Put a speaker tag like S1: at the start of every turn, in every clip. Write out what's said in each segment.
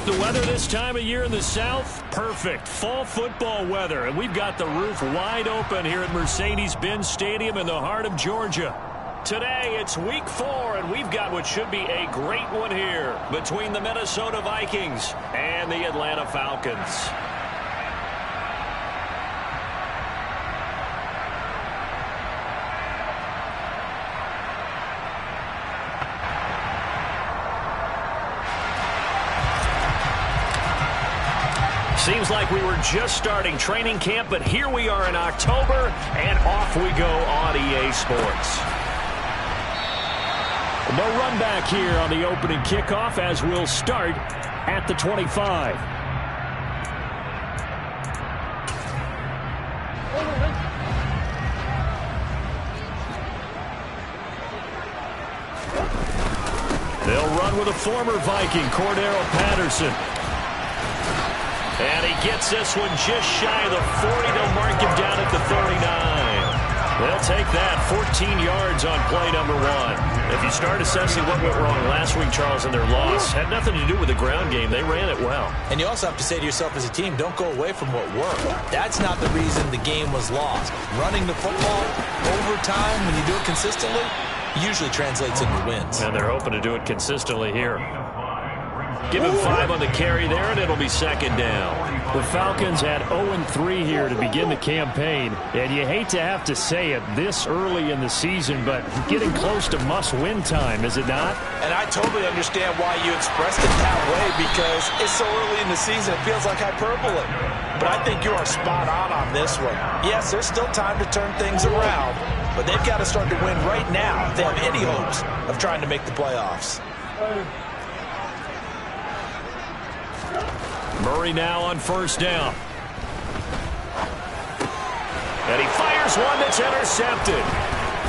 S1: The weather this time of year in the South, perfect. Fall football weather, and we've got the roof wide open here at Mercedes-Benz Stadium in the heart of Georgia. Today, it's week 4, and we've got what should be a great one here between the Minnesota Vikings and the Atlanta Falcons. Seems like we were just starting training camp, but here we are in October, and off we go on EA Sports. The run back here on the opening kickoff as we'll start at the 25. They'll run with a former Viking, Cordero Patterson. And he gets this one just shy of the 40. They'll mark him down at the 39. They'll take that 14 yards on play number 1. If you start assessing what went wrong last week, Charles, in their loss, had nothing to do with the ground game. They ran it well.
S2: And you also have to say to yourself as a team, don't go away from what worked. That's not the reason the game was lost. Running the football over time, when you do it consistently, usually translates into wins.
S1: And they're hoping to do it consistently here. Give him 5 on the carry there, and it'll be second down. The Falcons had 0-3 here to begin the campaign, and you hate to have to say it this early in the season, but getting close to must-win time, is it not?
S2: And I totally understand why you expressed it that way, because it's so early in the season, it feels like hyperbole. But I think you are spot on this one. Yes, there's still time to turn things around, but they've got to start to win right now if they have any hopes of trying to make the playoffs.
S1: Murray now on first down. And he fires one that's intercepted.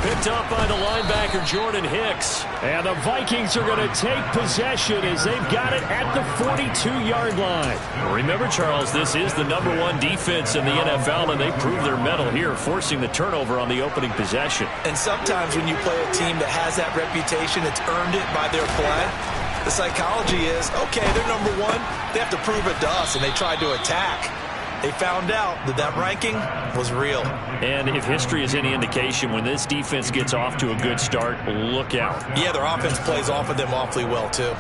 S1: Picked up by the linebacker, Jordan Hicks. And the Vikings are going to take possession as they've got it at the 42-yard line. Remember, Charles, this is the #1 defense in the NFL, and they proved their mettle here, forcing the turnover on the opening possession.
S2: And sometimes when you play a team that has that reputation, it's earned it by their play. The psychology is, okay, they're #1. They have to prove it to us, and they tried to attack. They found out that that ranking was real.
S1: And if history is any indication, when this defense gets off to a good start, look out.
S2: Yeah, their offense plays off of them awfully well, too.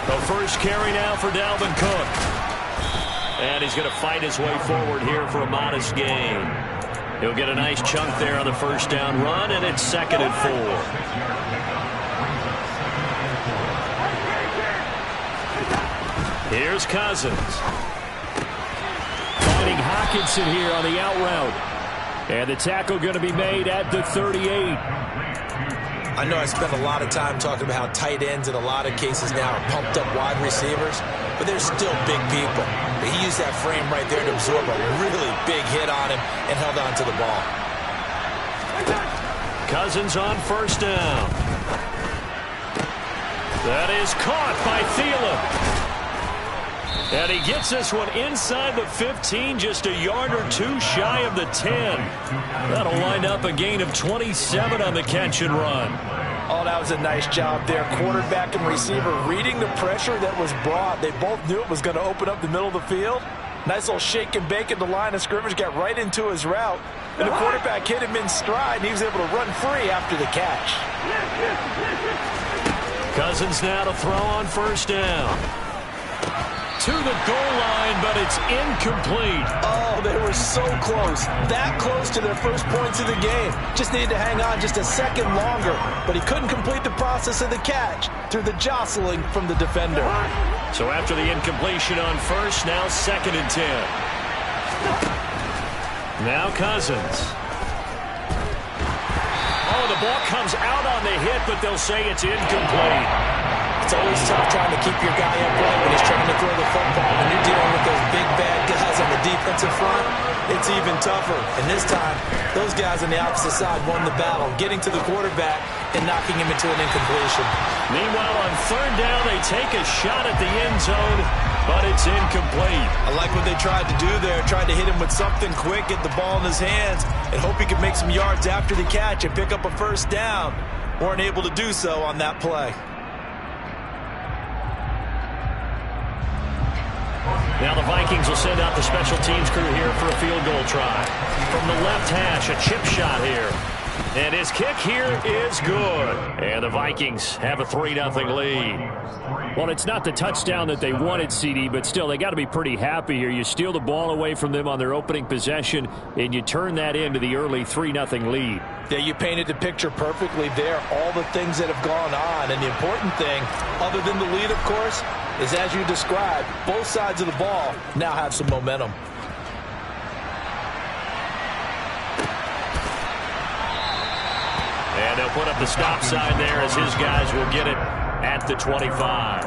S1: The first carry now for Dalvin Cook. And he's going to fight his way forward here for a modest gain. He'll get a nice chunk there on the first down run, and it's 2nd and 4. Here's Cousins. Finding Hockenson here on the out route. And the tackle going to be made at the 38.
S2: I know I spent a lot of time talking about how tight ends in a lot of cases now are pumped up wide receivers, but they're still big people. But he used that frame right there to absorb a really big hit on him and held on to the ball.
S1: Cousins on first down. That is caught by Thielen. And he gets this one inside the 15, just a yard or 2 shy of the 10. That'll wind up a gain of 27 on the catch and run.
S2: Oh, that was a nice job there. Quarterback and receiver reading the pressure that was brought. They both knew it was going to open up the middle of the field. Nice little shake and bake at the line of scrimmage, got right into his route. And the quarterback hit him in stride, and he was able to run free after the catch.
S1: Cousins now to throw on first down. To the goal line, but it's incomplete.
S2: Oh, they were so close. That close to their first points of the game. Just needed to hang on just a second longer, but he couldn't complete the process of the catch through the jostling from the defender.
S1: So after the incompletion on first, now 2nd and 10. Now Cousins. Oh, the ball comes out on the hit, but they'll say it's incomplete.
S2: It's always tough trying to keep your guy upright when he's trying to throw the football. When you're dealing with those big, bad guys on the defensive front, it's even tougher. And this time, those guys on the opposite side won the battle, getting to the quarterback and knocking him into an incompletion.
S1: Meanwhile, on third down, they take a shot at the end zone. but it's incomplete.
S2: I like what they tried to do there. Tried to hit him with something quick, get the ball in his hands, and hope he could make some yards after the catch and pick up a first down. Weren't able to do so on that play.
S1: Now the Vikings will send out the special teams crew here for a field goal try. From the left hash, a chip shot here. And his kick here is good. And the Vikings have a 3-0 lead. Well, it's not the touchdown that they wanted, CD, but still, they got to be pretty happy here. You steal the ball away from them on their opening possession, and you turn that into the early 3-0 lead.
S2: Yeah, you painted the picture perfectly there. All the things that have gone on. And the important thing, other than the lead, of course, is as you described, both sides of the ball now have some momentum.
S1: And they'll put up the stop sign there as his guys will get it at the 25.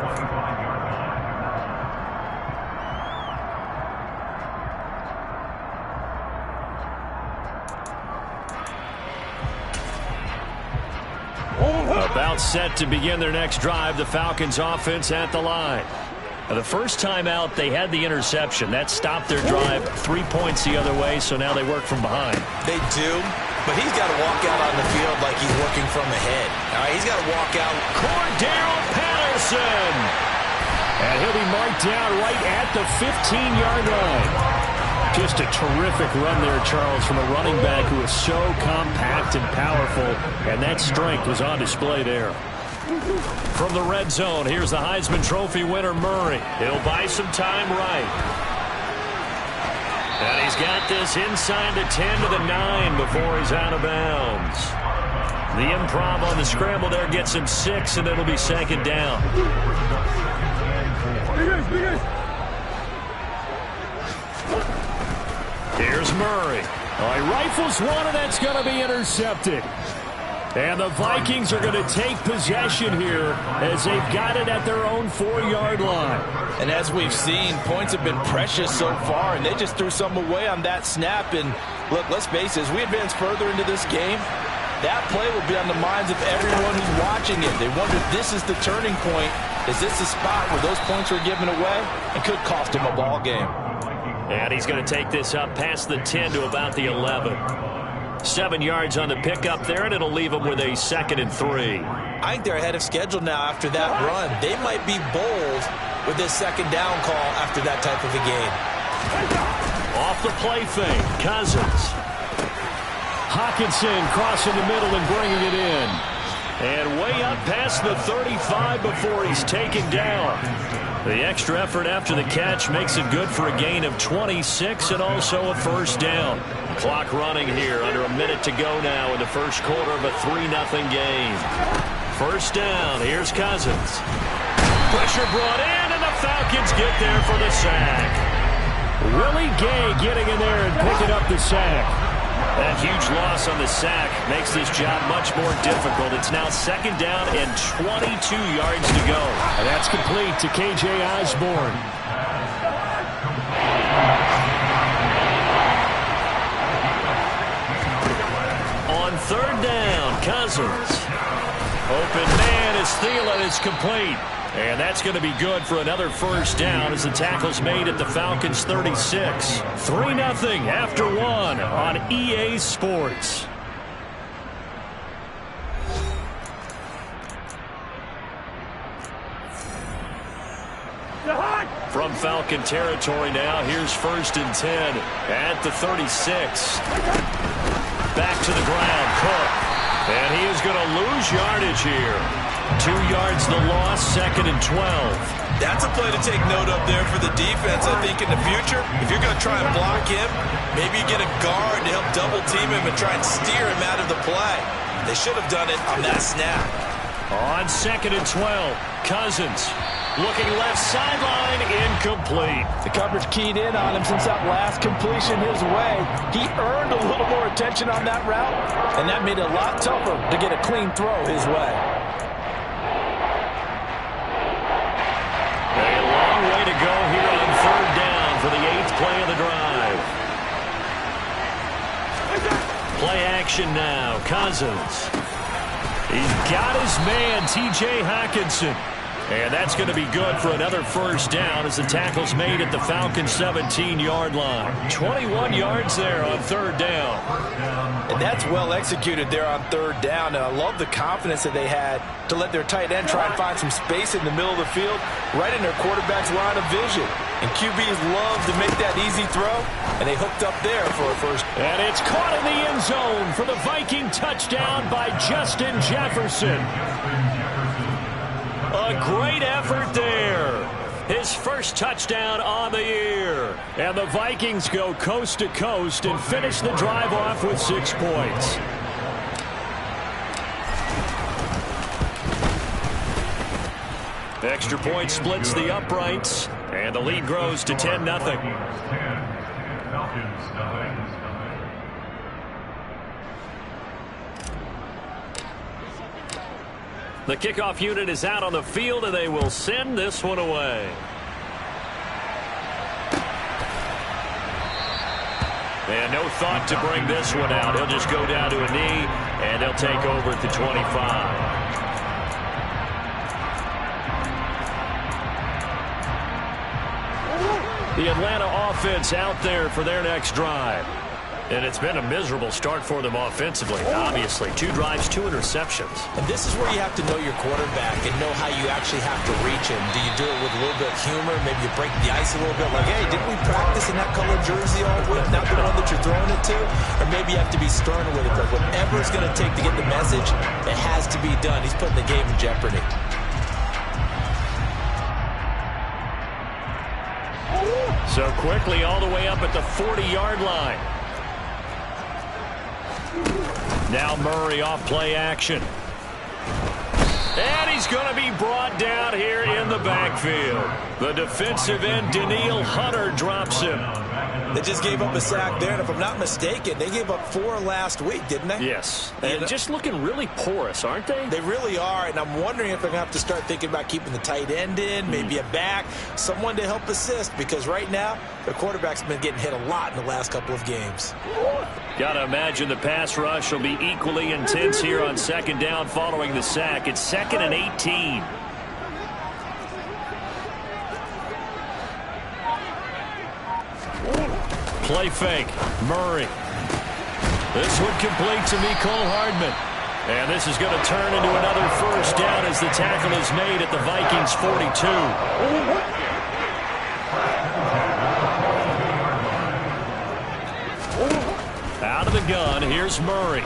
S1: About set to begin their next drive, the Falcons offense at the line. The first time out, they had the interception. That stopped their drive 3 points the other way, so now they work from behind.
S2: They do, but he's got to walk out on the field like he's working from ahead. All right, he's got to walk out.
S1: Cordell Patterson! And he'll be marked down right at the 15-yard line. Just a terrific run there, Charles, from a running back who is so compact and powerful, and that strength was on display there. From the red zone, here's the Heisman Trophy winner, Murray. He'll buy some time right. And he's got this inside the 10 to the 9 before he's out of bounds. The improv on the scramble there gets him 6, and it'll be second down. Here's Murray. He rifles one, and that's going to be intercepted. And the Vikings are going to take possession here as they've got it at their own 4-yard line.
S2: And as we've seen, points have been precious so far, and they just threw some away on that snap. And look, let's face it, as we advance further into this game, that play will be on the minds of everyone who's watching it. They wonder if this is the turning point. Is this the spot where those points were given away and could cost him a ball game?
S1: And he's going to take this up past the 10 to about the 11. 7 yards on the pickup there, and it'll leave them with a 2nd and 3.
S2: I think they're ahead of schedule now after that run. They might be bold with this second down call after that type of a game.
S1: Off the play fake, Cousins. Hawkinson crossing the middle and bringing it in. And way up past the 35 before he's taken down. The extra effort after the catch makes it good for a gain of 26 and also a first down. Clock running here, under a minute to go now in the first quarter of a 3-0 game. First down, here's Cousins. Pressure brought in, and the Falcons get there for the sack. Willie Gay getting in there and picking up the sack. That huge loss on the sack makes this job much more difficult. It's now second down and 22 yards to go. And that's complete to K.J. Osborne. On third down, Cousins. Open man is Thielen. It's complete. And that's going to be good for another first down as the tackle's made at the Falcons' 36. 3-0 after 1 on EA Sports. From Falcon territory now, here's 1st and 10 at the 36. Back to the ground, Cook. And he is going to lose yardage here. 2 yards the loss, 2nd and 12.
S2: That's a play to take note of there for the defense, I think, in the future. If you're going to try and block him, maybe you get a guard to help double-team him and try and steer him out of the play. They should have done it on that snap.
S1: On 2nd and 12, Cousins looking left sideline, incomplete.
S2: The coverage keyed in on him since that last completion his way. He earned a little more attention on that route, and that made it a lot tougher to get a clean throw his way.
S1: A long way to go here on third down for the 8th play of the drive. Play action now, Cousins. He's got his man, T.J. Hawkinson. And that's going to be good for another first down as the tackle's made at the Falcons' 17-yard line. 21 yards there on third down.
S2: And that's well executed there on third down. And I love the confidence that they had to let their tight end try and find some space in the middle of the field, right in their quarterback's line of vision. And QBs love to make that easy throw, and they hooked up there for a first.
S1: And it's caught in the end zone for the Viking touchdown by Justin Jefferson. A great effort there. His first touchdown on the year. And the Vikings go coast to coast and finish the drive off with 6 points. Extra point splits the uprights, and the lead grows to 10-0. The kickoff unit is out on the field, and they will send this one away. And no thought to bring this one out. He'll just go down to a knee, and they'll take over at the 25. The Atlanta offense out there for their next drive. And it's been a miserable start for them offensively, obviously. 2 drives, 2 interceptions.
S2: And this is where you have to know your quarterback and know how you actually have to reach him. Do you do it with a little bit of humor? Maybe you break the ice a little bit, like, hey, didn't we practice in that colored jersey all week? Not the one that you're throwing it to? Or maybe you have to be stern with it. But whatever it's going to take to get the message, it has to be done. He's putting the game in jeopardy.
S1: So quickly all the way up at the 40-yard line. Now Murray off play action. And he's going to be brought down here in the backfield. The defensive end, Daniil Hunter, drops him.
S2: They just gave up a sack there, and if I'm not mistaken, they gave up 4 last week, didn't they?
S1: Yes. And just looking really porous, aren't they?
S2: They really are, and I'm wondering if they're going to have to start thinking about keeping the tight end in, maybe a back, someone to help assist, because right now, their quarterback's been getting hit a lot in the last couple of games.
S1: Got to imagine the pass rush will be equally intense here on second down following the sack. It's 2nd and 18. Play fake. Murray. This one complete to Mecole Hardman. And this is going to turn into another first down as the tackle is made at the Vikings 42. Out of the gun, here's Murray.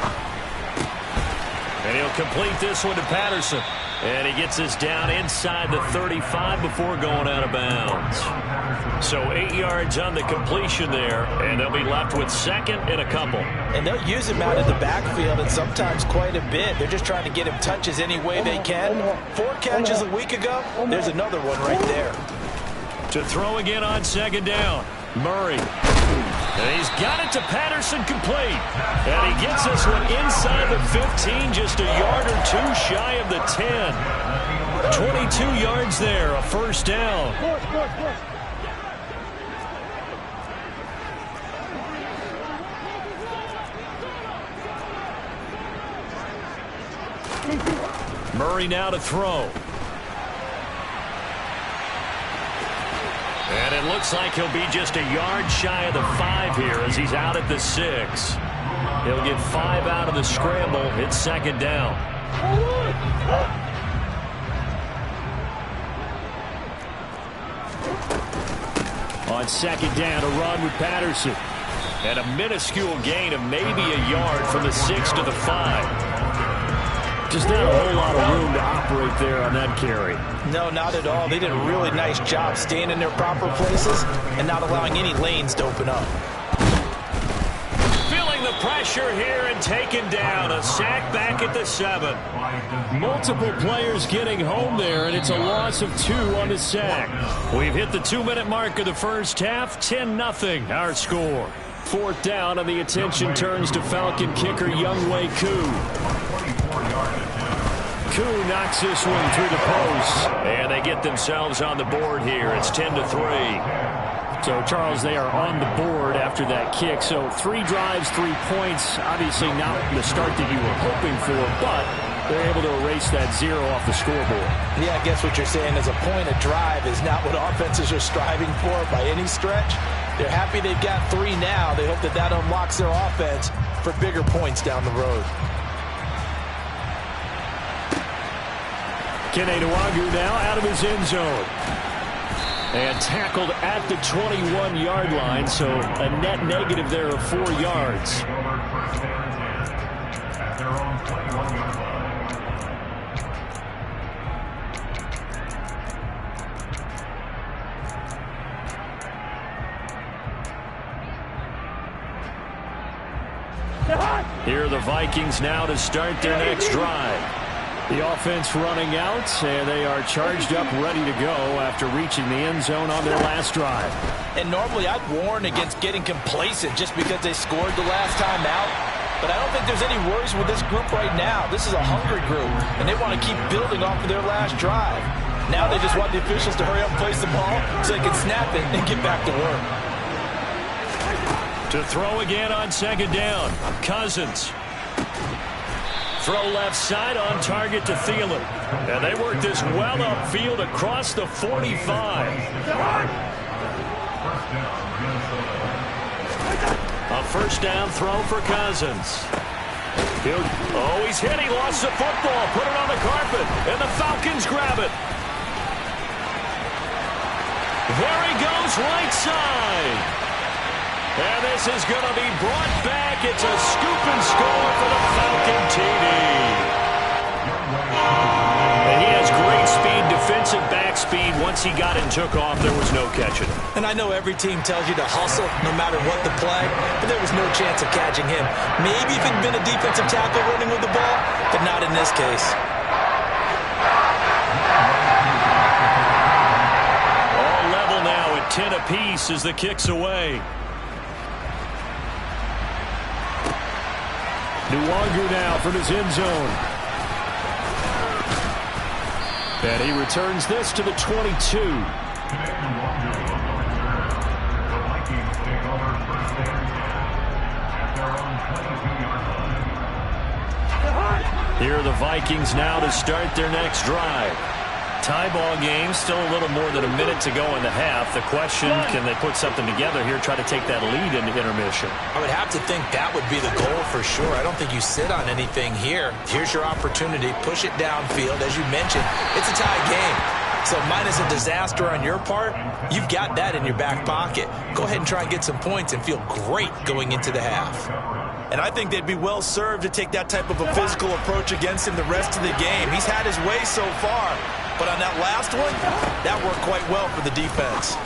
S1: And he'll complete this one to Patterson. And he gets this down inside the 35 before going out of bounds. So 8 yards on the completion there, and they'll be left with 2nd and a couple.
S2: And they'll use him out in the backfield, and sometimes quite a bit. They're just trying to get him touches any way they can. 4 catches a week ago. There's another one right there.
S1: To throw again on second down. Murray. And he's got it to Patterson complete. And he gets this one inside the 15, just a yard or 2 shy of the 10. 22 yards there, a first down. Murray now to throw. And it looks like he'll be just a yard shy of the 5 here as he's out at the 6. He'll get 5 out of the scramble. It's second down. On second down, a run with Patterson. And a minuscule gain of maybe a yard from the 6 to the 5. Just not a whole lot of room to operate there on that carry.
S2: No, not at all. They did a really nice job staying in their proper places and not allowing any lanes to open up.
S1: Feeling the pressure here and taken down. A sack back at the 7. Multiple players getting home there, and it's a loss of 2 on the sack. We've hit the 2-minute mark of the first half. 10-0 our score. 4th down, and the attention turns to Falcon kicker Younghoe Koo. Koo knocks this one through the post, and they get themselves on the board here. It's 10-3. So, Charles, they are on the board after that kick. So, 3 drives, 3 points. Obviously not the start that you were hoping for, but they're able to erase that 0 off the scoreboard.
S2: Yeah, I guess what you're saying is a point of drive is not what offenses are striving for by any stretch. They're happy they've got 3 now. They hope that that unlocks their offense for bigger points down the road.
S1: Kene Nwangwu now out of his end zone. And tackled at the 21-yard line, so a net negative there of 4 yards. Here are the Vikings now to start their next drive. The offense running out, and they are charged up, ready to go after reaching the end zone on their last drive.
S2: And normally I'd warn against getting complacent just because they scored the last time out. But I don't think there's any worries with this group right now. This is a hungry group, and they want to keep building off of their last drive. Now they just want the officials to hurry up and place the ball so they can snap it and get back to work.
S1: To throw again on second down, Cousins. Throw left side on target to Thielen. And they work this well upfield across the 45. A first down throw for Cousins. He's hit. He lost the football. Put it on the carpet. And the Falcons grab it. There he goes, right side. And this is going to be brought back. It's a scoop and score for the Falcon TD. And he has great speed, defensive back speed. Once he got it and took off, there was no catching him.
S2: And I know every team tells you to hustle no matter what the play, but there was no chance of catching him. Maybe if it had been a defensive tackle running with the ball, but not in this case.
S1: All level now at 10 apiece as the kick's away. Nwangwu now from his end zone. And he returns this to the 22. Here are the Vikings now to start their next drive. Tie ball game, still a little more than a minute to go in the half. The question, can they put something together here, try to take that lead into intermission?
S2: I would have to think that would be the goal for sure. I don't think you sit on anything here. Here's your opportunity. Push it downfield. As you mentioned, it's a tie game. So minus a disaster on your part, you've got that in your back pocket. Go ahead and try and get some points and feel great going into the half. And I think they'd be well served to take that type of a physical approach against him the rest of the game. He's had his way so far. But on that last one, that worked quite well for the defense.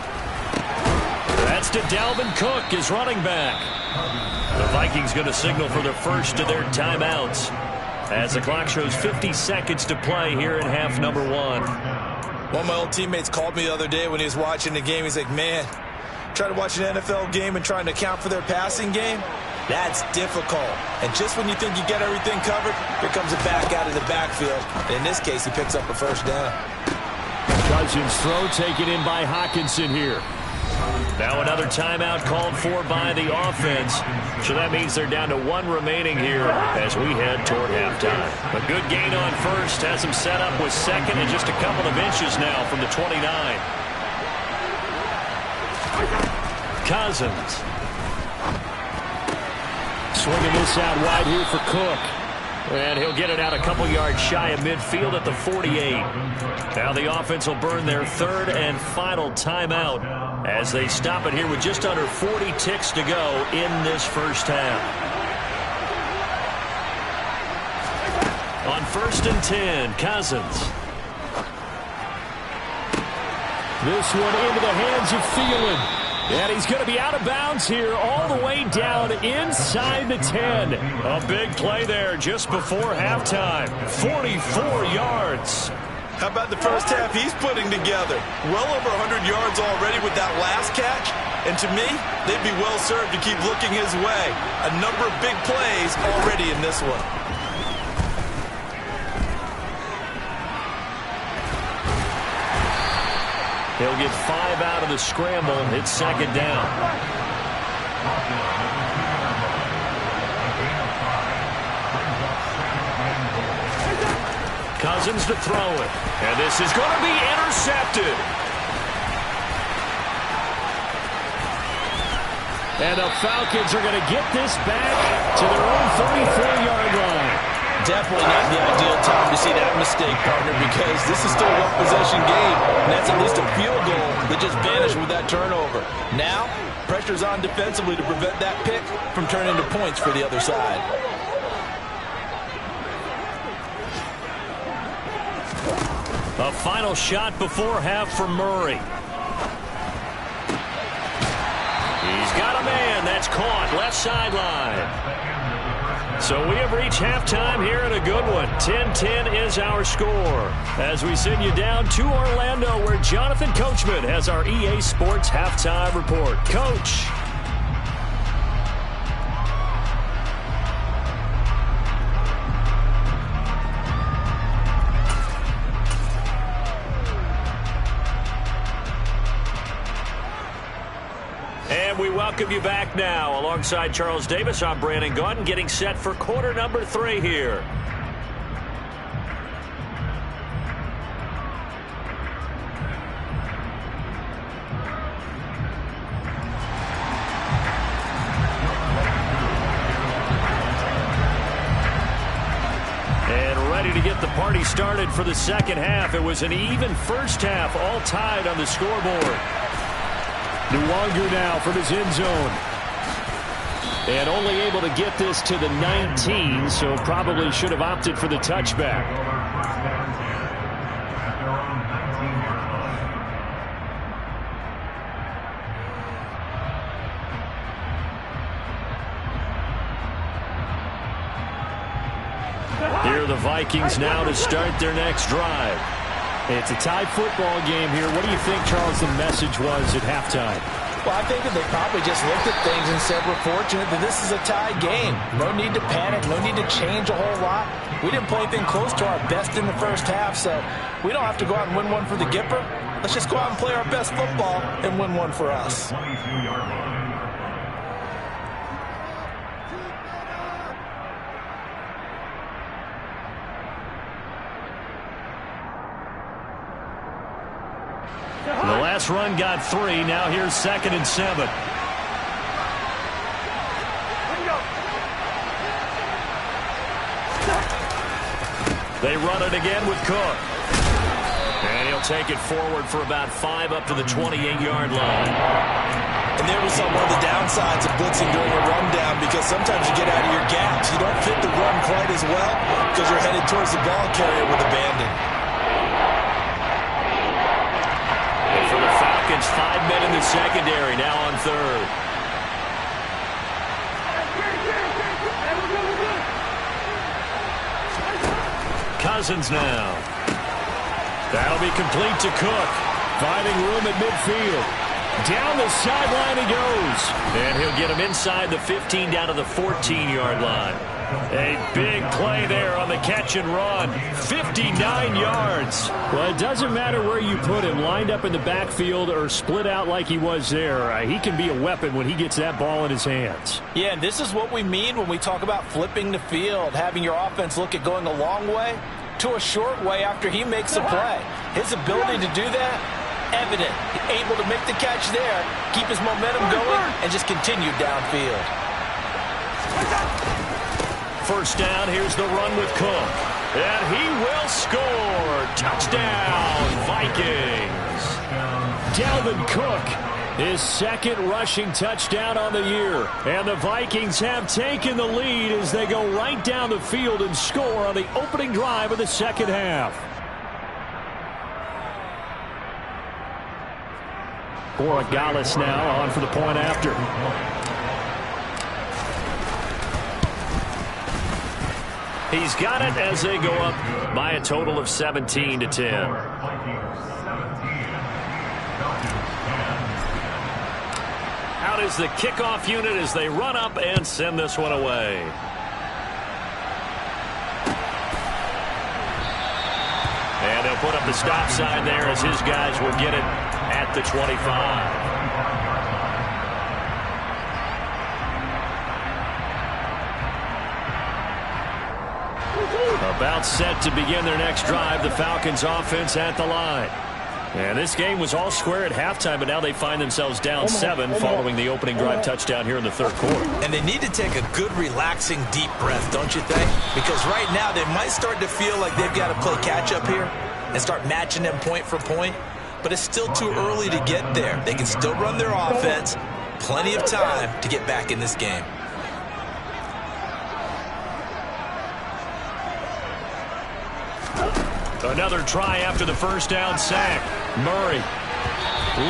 S1: That's to Dalvin Cook, his running back. The Vikings going to signal for the first of their timeouts as the clock shows 50 seconds to play here in half number 1.
S2: One of my old teammates called me the other day when he was watching the game. He's like, man, trying to watch an NFL game and trying to account for their passing game, that's difficult. And just when you think you get everything covered, here comes a back out of the backfield. And in this case, he picks up a first down.
S1: Cousins throw taken in by Hockenson here. Now another timeout called for by the offense. So that means they're down to 1 remaining here as we head toward halftime. A good gain on first. Has him set up with second and just a couple of inches now from the 29. Cousins. Swinging this out wide here for Cook. And he'll get it out a couple yards shy of midfield at the 48. Now the offense will burn their third and final timeout as they stop it here with just under 40 ticks to go in this first half. On 1st and 10, Cousins. This one into the hands of Thielen. And he's going to be out of bounds here all the way down inside the 10. A big play there just before halftime. 44 yards.
S2: How about the first half he's putting together? Well over 100 yards already with that last catch. And to me, they'd be well served to keep looking his way. A number of big plays already in this one.
S1: He'll get 5 out of the scramble. It's second down. Cousins to throw it. And this is going to be intercepted. And the Falcons are going to get this back to their own 34-yard line.
S2: Definitely not the ideal time to see that mistake, partner, because this is still a one-possession game, and that's at least a field goal that just vanished with that turnover. Now, pressure's on defensively to prevent that pick from turning into points for the other side.
S1: A final shot before half from Murray. He's got a man. That's caught left sideline. So we have reached halftime here in a good one. 10-10 is our score. As we send you down to Orlando, where Jonathan Coachman has our EA Sports halftime report. Coach. And we welcome you back now. Alongside Charles Davis, I'm Brandon Gaudin, getting set for quarter number 3 here. And ready to get the party started for the second half. It was an even first half, all tied on the scoreboard. Nwangu now from his end zone. And only able to get this to the 19, so probably should have opted for the touchback. Here are the Vikings now to start their next drive. It's a tie football game here. What do you think, Charles, the message was at halftime?
S2: Well, I think that they probably just looked at things and said, we're fortunate that this is a tie game. No need to panic. No need to change a whole lot. We didn't play anything close to our best in the first half, so we don't have to go out and win one for the Gipper. Let's just go out and play our best football and win one for us.
S1: The last run got 3. Now here's 2nd and 7. They run it again with Cook. And he'll take it forward for about 5 up to the 28-yard line.
S2: And there was one of the downsides of blitzing during a rundown, because sometimes you get out of your gaps. You don't fit the run quite as well because you're headed towards the ball carrier with abandon.
S1: For the Falcons, 5 men in the secondary, now on 3rd. Cousins now. That'll be complete to Cook. Finding room at midfield. Down the sideline he goes. And he'll get him inside the 15 down to the 14-yard line. A big play there on the catch and run. 59 yards. Well, it doesn't matter where you put him, lined up in the backfield or split out like he was there. He can be a weapon when he gets that ball in his hands.
S2: Yeah, and this is what we mean when we talk about flipping the field, having your offense look at going a long way to a short way after he makes a play. His ability to do that, evident. Able to make the catch there, keep his momentum going, and just continue downfield.
S1: First down, here's the run with Cook. And he will score. Touchdown, Vikings. Dalvin Cook, his 2nd rushing touchdown on the year. And the Vikings have taken the lead as they go right down the field and score on the opening drive of the second half. Borregales now on for the point after. He's got it as they go up by a total of 17-10. Out is the kickoff unit as they run up and send this one away. And they'll put up the stop sign there as his guys will get it at the 25. A About set to begin their next drive. The Falcons offense at the line. And this game was all square at halftime, but now they find themselves down 7 following the opening drive touchdown here in the third quarter.
S2: And they need to take a good, relaxing, deep breath, don't you think? Because right now they might start to feel like they've got to play catch-up here and start matching them point for point. But it's still too early to get there. They can still run their offense. Plenty of time to get back in this game.
S1: Another try after the first down sack. Murray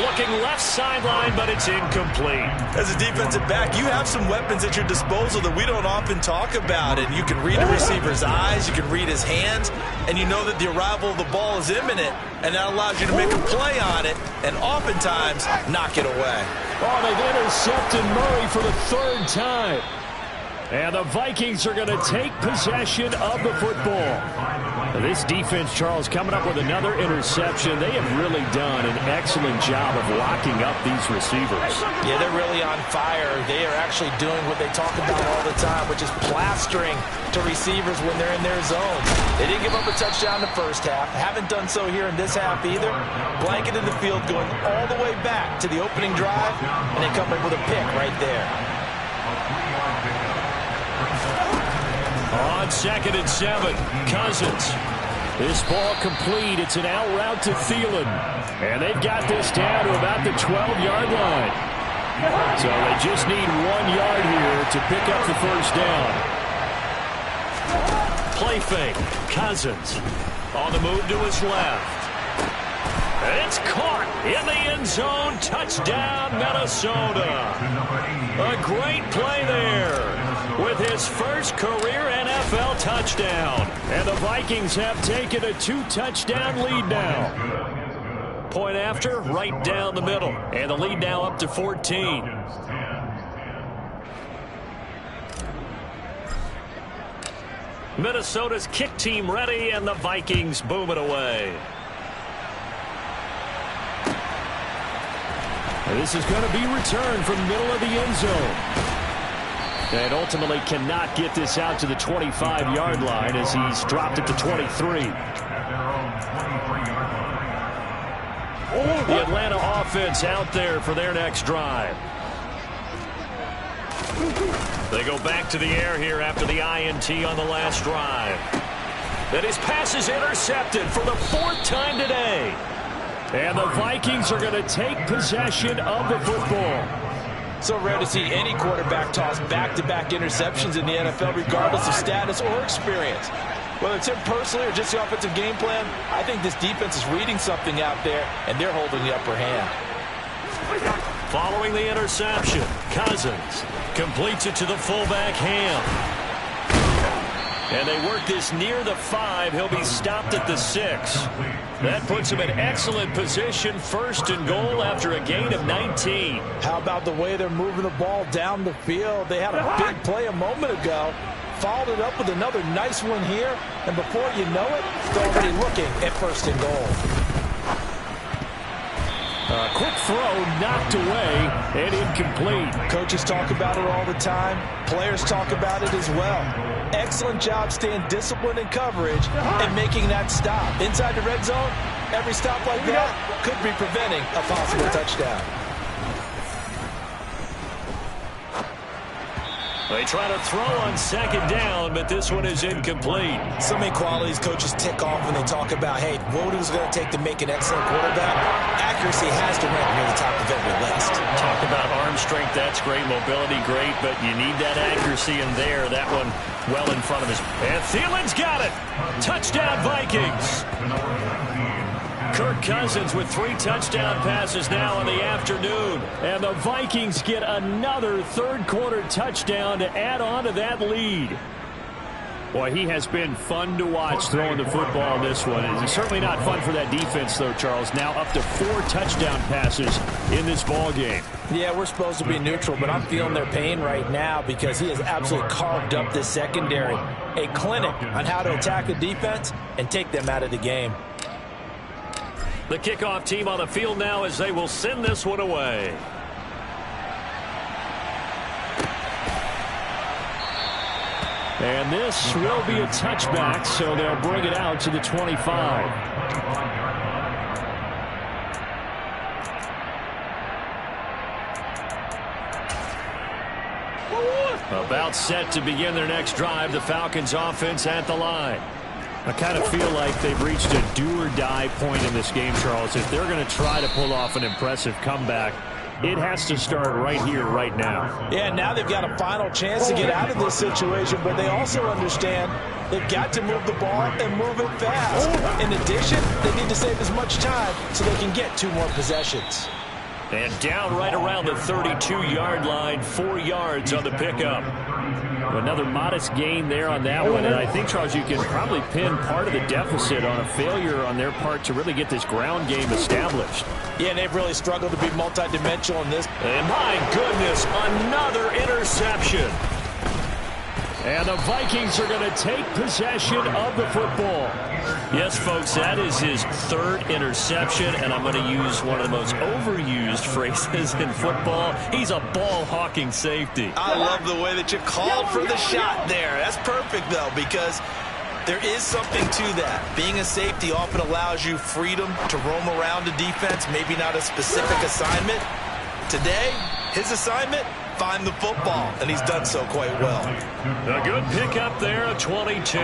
S1: looking left sideline, but it's incomplete.
S2: As a defensive back, you have some weapons at your disposal that we don't often talk about. And you can read a receiver's eyes, you can read his hands, and you know that the arrival of the ball is imminent, and that allows you to make a play on it and oftentimes knock it away.
S1: Oh, they've intercepted Murray for the third time. And the Vikings are going to take possession of the football. This defense, Charles, coming up with another interception. They have really done an excellent job of locking up these receivers.
S2: Yeah, they're really on fire. They are actually doing what they talk about all the time, which is plastering to receivers when they're in their zone. They didn't give up a touchdown in the first half. Haven't done so here in this half either. Blanketed the field going all the way back to the opening drive, and they come up with a pick right there.
S1: On 2nd and 7, Cousins. This ball complete. It's an out route to Thielen. And they've got this down to about the 12-yard line. So they just need 1 yard here to pick up the first down. Play fake. Cousins on the move to his left. It's caught in the end zone. Touchdown, Minnesota. A great play there with his first career NFL touchdown. And the Vikings have taken a 2-touchdown lead now. Point after, right down the middle. And the lead now up to 14. Minnesota's kick team ready, and the Vikings boom it away. This is going to be returned from the middle of the end zone. And ultimately cannot get this out to the 25-yard line as he's dropped it to 23. The Atlanta offense out there for their next drive. They go back to the air here after the INT on the last drive. And his pass is intercepted for the 4th time today. And the Vikings are going to take possession of the football.
S2: So rare to see any quarterback toss back-to-back interceptions in the NFL, regardless of status or experience. Whether it's him personally or just the offensive game plan, I think this defense is reading something out there, and they're holding the upper hand.
S1: Following the interception, Cousins completes it to the fullback, Ham. And they work this near the 5. He'll be stopped at the 6. That puts him in excellent position, 1st and goal after a gain of 19.
S2: How about the way they're moving the ball down the field? They had a big play a moment ago, followed it up with another nice one here, and before you know it, they're already looking at 1st and goal.
S1: Quick throw knocked away and incomplete.
S2: Coaches talk about it all the time. Players talk about it as well. Excellent job staying disciplined in coverage and making that stop. Inside the red zone, every stop like that could be preventing a possible touchdown.
S1: They try to throw on 2nd down, but this one is incomplete.
S2: So many qualities coaches tick off when they talk about, hey, what is it going to take to make an excellent quarterback? Accuracy has to rank near the top of every list.
S1: Talk about arm strength, that's great. Mobility, great, but you need that accuracy in there. That one well in front of us. And Thielen's got it. Touchdown, Vikings. Kirk Cousins with 3 touchdown passes now in the afternoon. And the Vikings get another 3rd quarter touchdown to add on to that lead. Boy, he has been fun to watch throwing the football in this one. It's certainly not fun for that defense, though, Charles. Now up to 4 touchdown passes in this ball game.
S2: Yeah, we're supposed to be neutral, but I'm feeling their pain right now because he has absolutely carved up this secondary. A clinic on how to attack a defense and take them out of the game.
S1: The kickoff team on the field now as they will send this one away. And this will be a touchback, so they'll bring it out to the 25. About set to begin their next drive, the Falcons offense at the line. I kind of feel like they've reached a do-or-die point in this game, Charles. If they're going to try to pull off an impressive comeback, it has to start right here, right now.
S2: Yeah, now they've got a final chance to get out of this situation, but they also understand they've got to move the ball and move it fast. In addition, they need to save as much time so they can get 2 more possessions.
S1: And down right around the 32-yard line, 4 yards on the pickup. Another modest gain there on that one, and I think, Charles, you can probably pin part of the deficit on a failure on their part to really get this ground game established.
S2: Yeah, they've really struggled to be multidimensional in this.
S1: And my goodness, another interception. And the Vikings are going to take possession of the football. Yes, folks, that is his 3rd interception, and I'm going to use one of the most overused phrases in football. He's a ball-hawking safety.
S2: I love the way that you called for the shot there. That's perfect, though, because there is something to that. Being a safety often allows you freedom to roam around the defense, maybe not a specific assignment. Today, his assignment, find the football, and he's done so quite well.
S1: A good pickup there, a 22.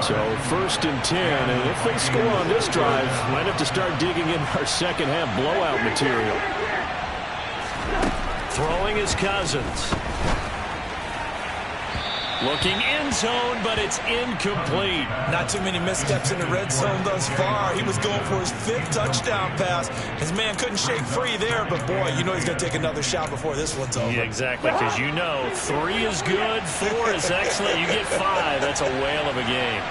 S1: So 1st and 10, and if they score on this drive, might have to start digging in our second half blowout material. Throwing his Cousins. Looking end zone, but it's incomplete.
S2: Not too many missteps in the red zone thus far. He was going for his 5th touchdown pass. His man couldn't shake free there, but boy, you know he's going to take another shot before this one's over.
S1: Yeah, exactly, because you know 3 is good, 4 is excellent. You get 5, that's a whale of a game.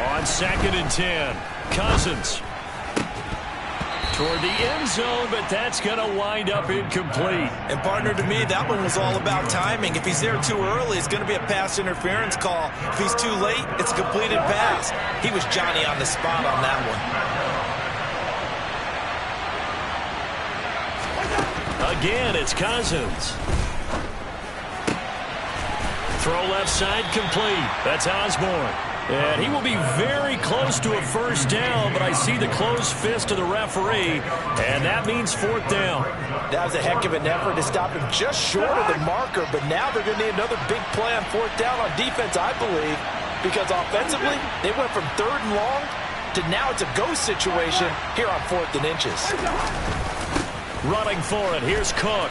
S1: On 2nd and 10, Cousins. Toward the end zone, but that's going to wind up incomplete.
S2: And partner, to me, that one was all about timing. If he's there too early, it's going to be a pass interference call. If he's too late, it's a completed pass. He was Johnny on the spot on that
S1: one. Again, it's Cousins. Throw left side complete. That's Osborne. And he will be very close to a 1st down, but I see the closed fist of the referee, and that means 4th down.
S2: That was a heck of an effort to stop him just short of the marker, but now they're going to need another big play on 4th down on defense, I believe, because offensively, they went from 3rd and long to now it's a go situation here on 4th and inches.
S1: Running for it, here's Cook.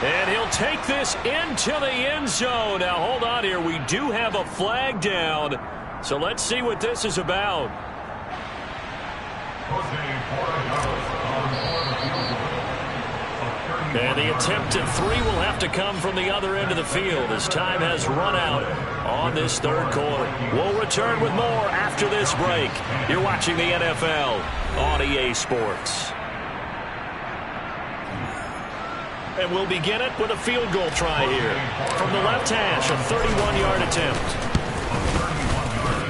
S1: And he'll take this into the end zone. Now, hold on here. We do have a flag down. So let's see what this is about. And the attempt at 3 will have to come from the other end of the field as time has run out on this 3rd quarter. We'll return with more after this break. You're watching the NFL on EA Sports. And we'll begin it with a field goal try here. From the left hash, a 31-yard attempt.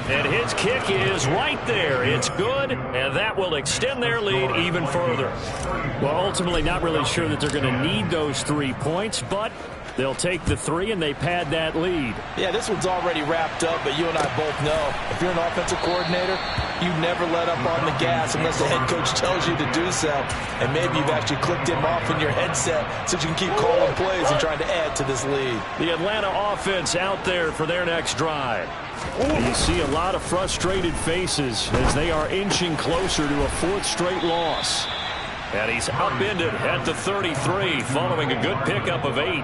S1: And his kick is right there. It's good, and that will extend their lead even further. Well, ultimately not really sure that they're going to need those 3 points, but they'll take the 3 and they pad that lead.
S2: Yeah, this one's already wrapped up, but you and I both know if you're an offensive coordinator, you never let up on the gas unless the head coach tells you to do so. And maybe you've actually clicked him off in your headset so you can keep calling plays and trying to add to this lead.
S1: The Atlanta offense out there for their next drive. You see a lot of frustrated faces as they are inching closer to a 4th straight loss. And he's upended at the 33 following a good pickup of 8.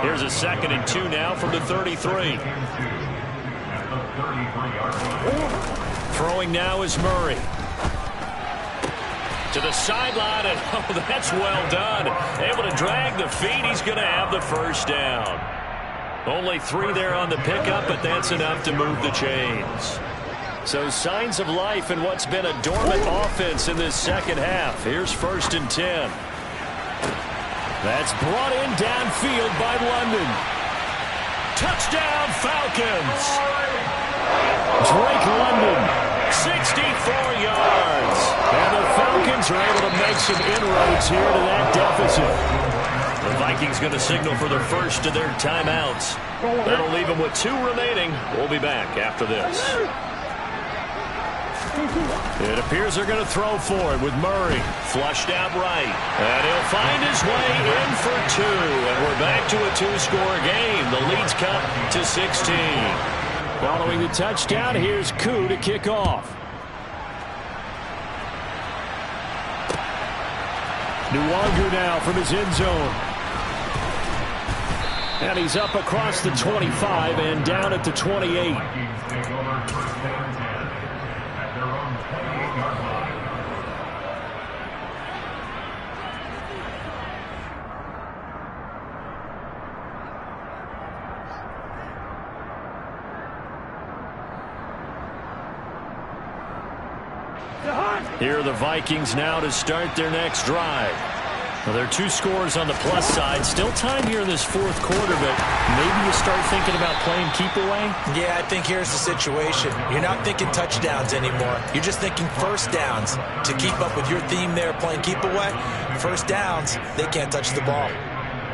S1: Here's a 2nd and 2 now from the 33. Throwing now is Murray. To the sideline, and oh, that's well done. Able to drag the feet. He's going to have the 1st down. Only 3 there on the pickup, but that's enough to move the chains. So signs of life in what's been a dormant offense in this second half. Here's 1st and 10. That's brought in downfield by London. Touchdown, Falcons. Drake London, 64 yards. And the Falcons Vikings are able to make some inroads here to that deficit. The Vikings going to signal for their first of their timeouts. That'll leave them with 2 remaining. We'll be back after this. It appears they're going to throw for it with Murray. Flushed out right. And he'll find his way in for 2. And we're back to a 2-score game. The lead's cut to 16. Following the touchdown, here's Koo to kick off. Nwangu now from his end zone. And he's up across the 25 and down at the 28. Here are the Vikings now to start their next drive. Well, there are 2 scores on the plus side. Still time here in this 4th quarter, but maybe you start thinking about playing keep away?
S2: Yeah, I think here's the situation. You're not thinking touchdowns anymore. You're just thinking first downs. To keep up with your theme there, playing keep away, first downs, they can't touch the ball.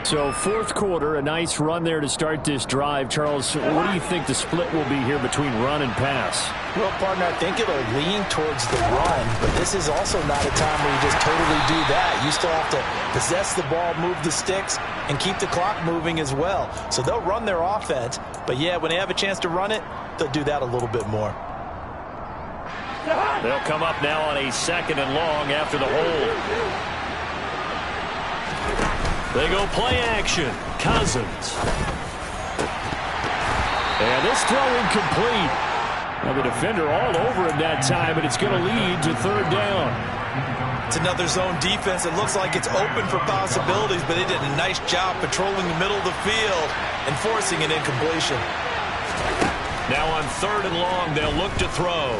S1: So 4th quarter, a nice run there to start this drive. Charles, what do you think the split will be here between run and pass?
S2: Well, partner, I think it'll lean towards the run, but this is also not a time where you just totally do that. You still have to possess the ball, move the sticks, and keep the clock moving as well. So they'll run their offense, but yeah, when they have a chance to run it, they'll do that a little bit more.
S1: They'll come up now on a 2nd and long after the hold. They go play action. Cousins. And this throw incomplete. Now the defender all over him that time, but it's going to lead to 3rd down.
S2: It's another zone defense. It looks like it's open for possibilities, but they did a nice job patrolling the middle of the field and forcing an incompletion.
S1: Now on 3rd and long, they'll look to throw.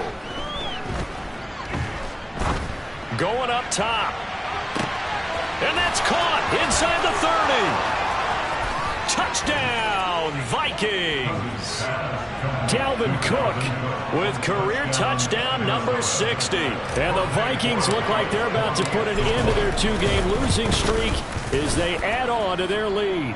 S1: Going up top. And that's caught inside the 30. Touchdown, Vikings. Dalvin Cook with career touchdown number 60. And the Vikings look like they're about to put an end to their 2-game losing streak as they add on to their lead.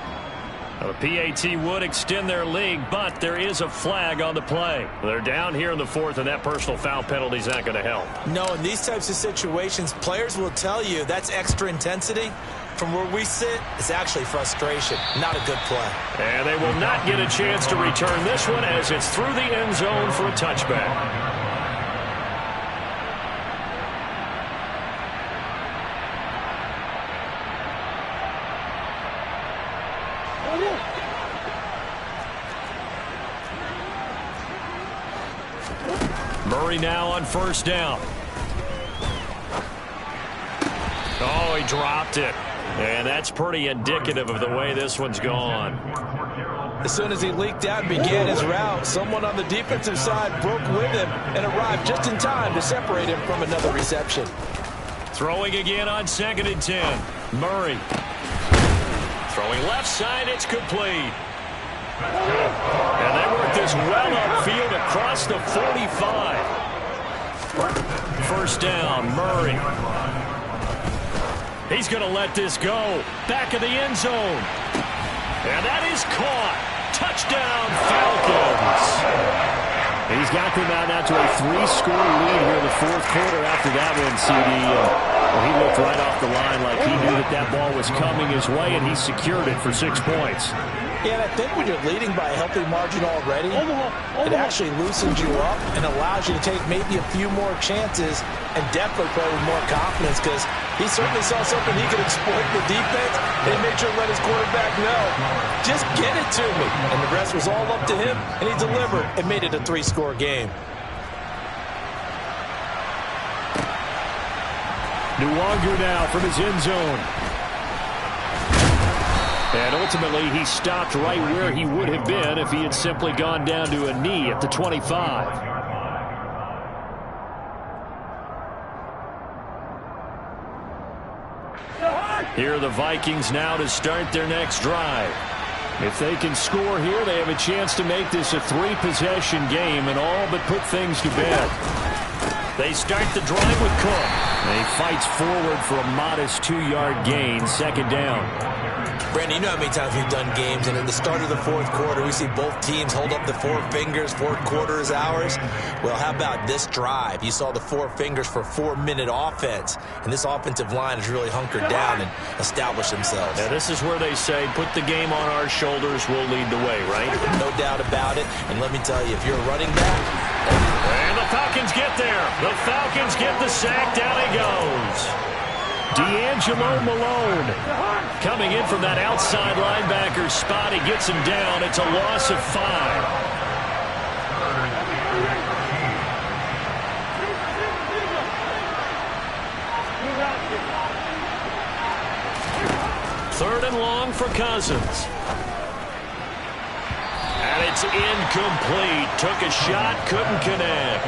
S1: The PAT would extend their lead, but there is a flag on the play. They're down here in the 4th, and that personal foul penalty is not going to help.
S2: No, in these types of situations, players will tell you that's extra intensity. From where we sit, it's actually frustration, not a good play.
S1: And they will not get a chance to return this one as it's through the end zone for a touchback. Murray now on 1st down. Oh, he dropped it. And that's pretty indicative of the way this one's gone.
S2: As soon as he leaked out and began his route, someone on the defensive side broke with him and arrived just in time to separate him from another reception.
S1: Throwing again on 2nd and 10. Murray. Throwing left side, it's complete. And they work this well upfield across the 45. 1st down, Murray. He's going to let this go. Back of the end zone. And that is caught. Touchdown, Falcons. He's got them out now to a 3-score lead here in the 4th quarter after that one, CD. He looked right off the line like he knew that ball was coming his way, and he secured it for 6 points.
S2: Yeah, and I think when you're leading by a healthy margin already, it actually loosens you up and allows you to take maybe a few more chances and definitely play with more confidence, because he certainly saw something he could exploit in the defense, and he made sure to let his quarterback know, just get it to me. And the rest was all up to him, and he delivered and made it a 3-score game.
S1: Nwangu now from his end zone. And ultimately, he stopped right where he would have been if he had simply gone down to a knee at the 25. Here are the Vikings now to start their next drive. If they can score here, they have a chance to make this a 3-possession game and all but put things to bed. They start the drive with Cook. He fights forward for a modest 2-yard gain, second down.
S2: Brandon, you know how many times we've done games, and at the start of the fourth quarter, we see both teams hold up the four fingers, fourth quarter is ours. Well, how about this drive? You saw the four fingers for 4-minute offense, and this offensive line has really hunkered down and established themselves.
S1: Yeah, this is where they say, put the game on our shoulders, we'll lead the way, right?
S2: No doubt about it, and let me tell you, if you're a running back...
S1: And the Falcons get there. The Falcons get the sack. Down he goes. D'Angelo Malone coming in from that outside linebacker spot. He gets him down. It's a loss of 5. Third and long for Cousins. And it's incomplete. Took a shot, couldn't connect.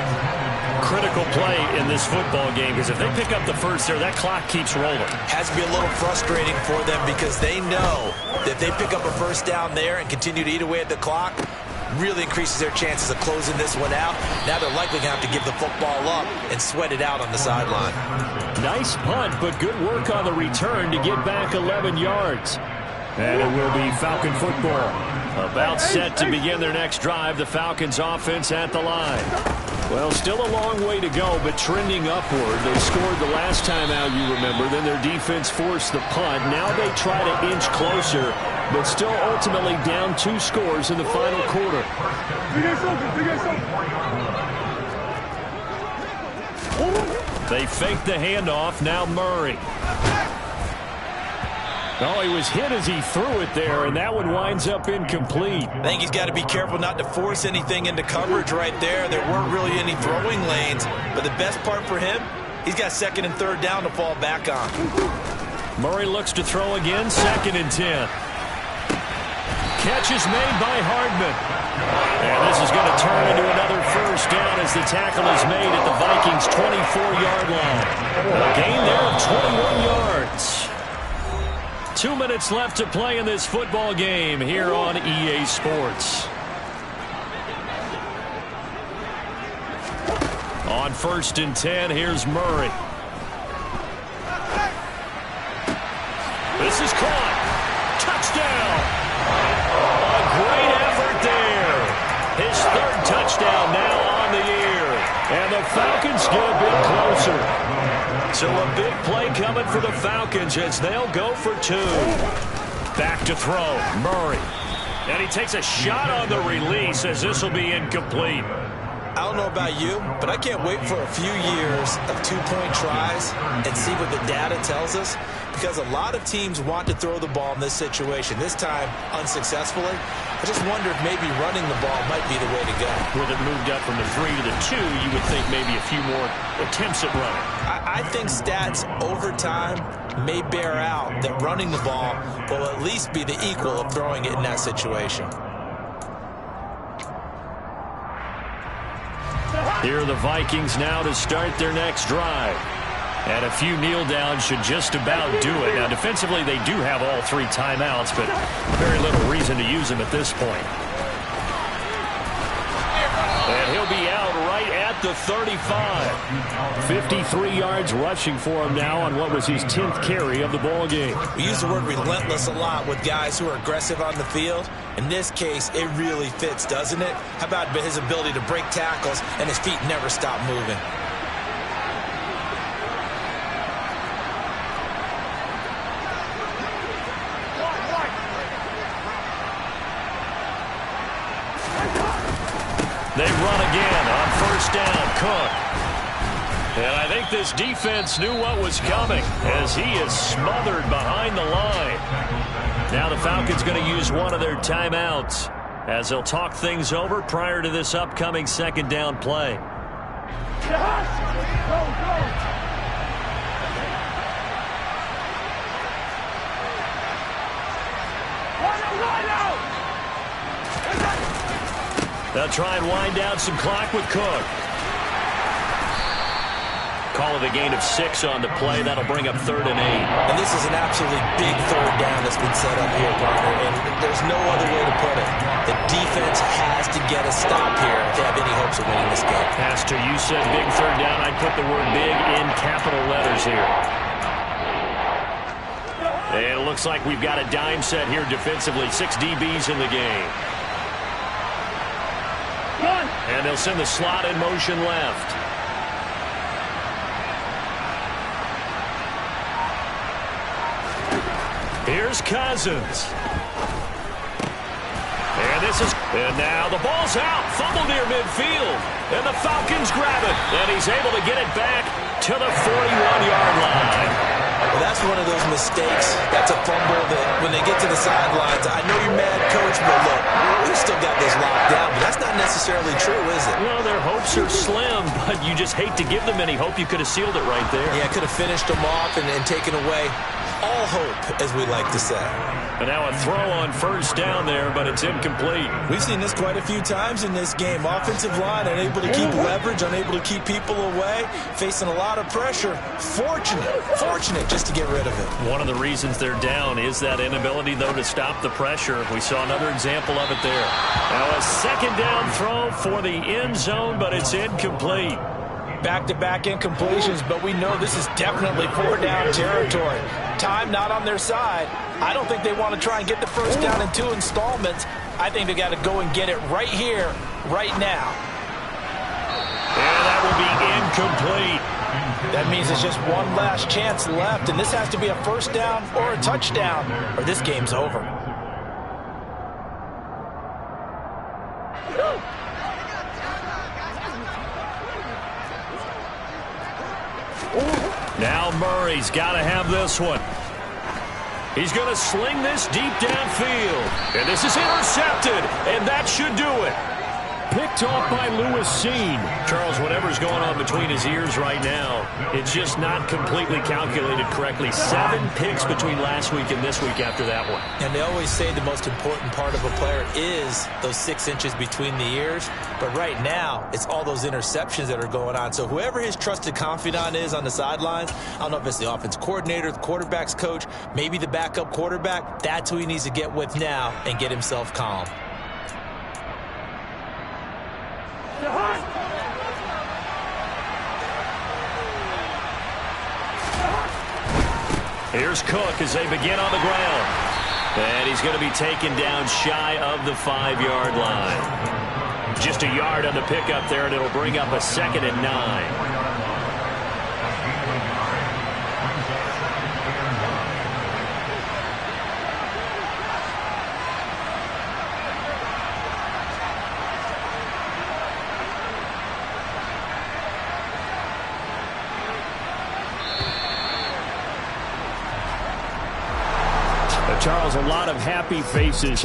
S1: Critical play in this football game, because if they pick up the first there, that clock keeps rolling.
S2: Has to be a little frustrating for them, because they know that if they pick up a first down there and continue to eat away at the clock, really increases their chances of closing this one out. Now they're likely going to have to give the football up and sweat it out on the sideline.
S1: Nice punt, but good work on the return to get back 11 yards. And it will be Falcon football. About set to begin their next drive. The Falcons offense at the line. Well, still a long way to go, but trending upward. They scored the last time out, you remember. Then their defense forced the punt. Now they try to inch closer, but still ultimately down 2 scores in the final quarter. They fake the handoff. Now Murray. Oh, he was hit as he threw it there, and that one winds up incomplete.
S2: I think he's got to be careful not to force anything into coverage right there. There weren't really any throwing lanes, but the best part for him, he's got second and third down to fall back on.
S1: Murray looks to throw again, 2nd and 10. Catch is made by Hardman. And this is going to turn into another first down as the tackle is made at the Vikings' 24-yard line. A gain there of 21 yards. 2 minutes left to play in this football game here on EA Sports. On 1st and 10, here's Murray. This is caught. Touchdown. A great effort there. His 3rd touchdown now on the year. And the Falcons get a bit closer. So a big play coming for the Falcons as they'll go for 2. Back to throw, Murray. And he takes a shot on the release as this will be incomplete.
S2: I don't know about you, but I can't wait for a few years of 2-point tries and see what the data tells us, because a lot of teams want to throw the ball in this situation. This time, unsuccessfully. I just wonder if maybe running the ball might be the way to go.
S1: With it moved up from the 3 to the 2, you would think maybe a few more attempts at running.
S2: I think stats over time may bear out that running the ball will at least be the equal of throwing it in that situation.
S1: Here are the Vikings now to start their next drive. And a few kneel downs should just about do it. Now, defensively, they do have all 3 timeouts, but very little reason to use them at this point. And he'll be out right at the 35. 53 yards rushing for him now on what was his 10th carry of the ball game.
S2: We use the word relentless a lot with guys who are aggressive on the field. In this case, it really fits, doesn't it? How about his ability to break tackles and his feet never stop moving?
S1: They run again on 1st down, Cook. And I think this defense knew what was coming as he is smothered behind the line. Now the Falcons going to use one of their timeouts as they'll talk things over prior to this upcoming 2nd down play. They'll try and wind down some clock with Cook. Call it a gain of 6 on the play. That'll bring up 3rd and 8.
S2: And this is an absolutely big 3rd down that's been set up here, partner, and there's no other way to put it. The defense has to get a stop here if they have any hopes of winning this game.
S1: Pastor, you said big 3rd down. I'd put the word big in capital letters here. And it looks like we've got a dime set here defensively. 6 DBs in the game. And they'll send the slot in motion left. Here's Cousins. And now the ball's out. Fumble near midfield. And the Falcons grab it. And he's able to get it back to the 41-yard line.
S2: Well, that's one of those mistakes. That's a fumble that when they get to the sidelines, I know you're mad, Coach, but look, we've still got this locked down. But that's not necessarily true, is it?
S1: Well, their hopes are slim, but you just hate to give them any hope. You could have sealed it right there.
S2: Yeah, could have finished them off and taken away all hope, as we like to say.
S1: And now a throw on 1st down there, but it's incomplete.
S2: We've seen this quite a few times in this game. Offensive line unable to keep leverage, unable to keep people away, facing a lot of pressure. Fortunate just to get rid of it.
S1: One of the reasons they're down is that inability, though, to stop the pressure. We saw another example of it there. Now a 2nd down throw for the end zone, but it's incomplete.
S2: Back-to-back incompletions, but we know this is definitely 4th-down territory. Time not on their side. I don't think they want to try and get the 1st down in 2 installments. I think they got to go and get it right here, right now.
S1: And that will be incomplete.
S2: That means there's just one last chance left, and this has to be a 1st down or a touchdown, or this game's over.
S1: Now Murray's got to have this one. He's going to sling this deep downfield. And this is intercepted, and that should do it. Picked off by Lewis Seen. Charles, whatever's going on between his ears right now, it's just not completely calculated correctly. 7 picks between last week and this week after that one.
S2: And they always say the most important part of a player is those 6 inches between the ears. But right now, it's all those interceptions that are going on. So whoever his trusted confidant is on the sidelines, I don't know if it's the offense coordinator, the quarterback's coach, maybe the backup quarterback, that's who he needs to get with now and get himself calm.
S1: Here's Cook as they begin on the ground. And he's going to be taken down shy of the 5-yard line. Just a yard on the pickup there, and it'll bring up a 2nd and 9. Charles, a lot of happy faces